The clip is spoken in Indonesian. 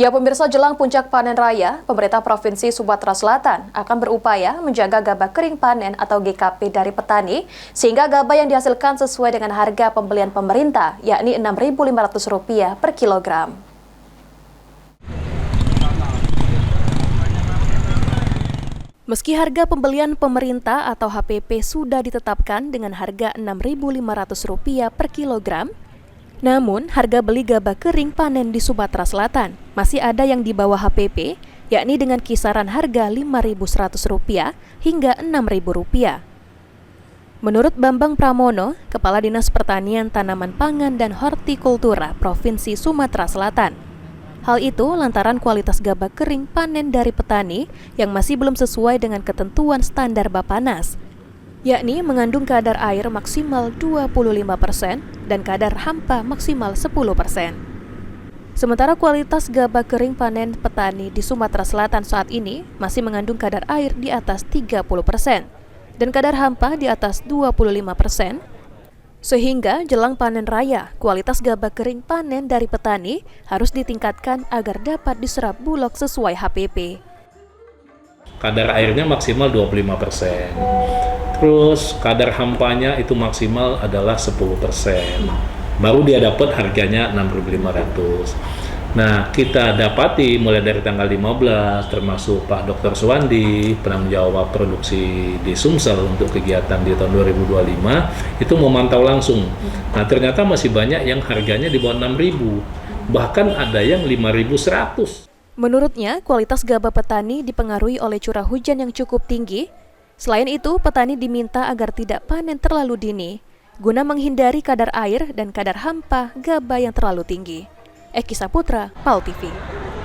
Ya pemirsa, jelang puncak panen raya, pemerintah Provinsi Sumatera Selatan akan berupaya menjaga gabah kering panen atau GKP dari petani, sehingga gabah yang dihasilkan sesuai dengan harga pembelian pemerintah, yakni Rp6.500 per kilogram. Meski harga pembelian pemerintah atau HPP sudah ditetapkan dengan harga Rp6.500 per kilogram, namun, harga beli gabah kering panen di Sumatera Selatan masih ada yang di bawah HPP, yakni dengan kisaran harga Rp5.100 hingga Rp6.000. Menurut Bambang Pramono, Kepala Dinas Pertanian Tanaman Pangan dan Hortikultura Provinsi Sumatera Selatan, hal itu lantaran kualitas gabah kering panen dari petani yang masih belum sesuai dengan ketentuan standar Bappenas, yakni mengandung kadar air maksimal 25% dan kadar hampa maksimal 10%. Sementara kualitas gabah kering panen petani di Sumatera Selatan saat ini masih mengandung kadar air di atas 30% dan kadar hampa di atas 25%, sehingga jelang panen raya, kualitas gabah kering panen dari petani harus ditingkatkan agar dapat diserap Bulog sesuai HPP. Kadar airnya maksimal 25%. Terus kadar hampanya itu maksimal adalah 10%. Baru dia dapat harganya Rp6.500. Nah, kita dapati mulai dari tanggal 15 termasuk Pak Dr. Suwandi, penanggung jawab produksi di Sumsel untuk kegiatan di tahun 2025, itu memantau langsung. Nah, ternyata masih banyak yang harganya di bawah 6.000. Bahkan ada yang 5.100. Menurutnya, kualitas gabah petani dipengaruhi oleh curah hujan yang cukup tinggi. Selain itu, petani diminta agar tidak panen terlalu dini, guna menghindari kadar air dan kadar hampa gabah yang terlalu tinggi. Eki Saputra, PAL TV.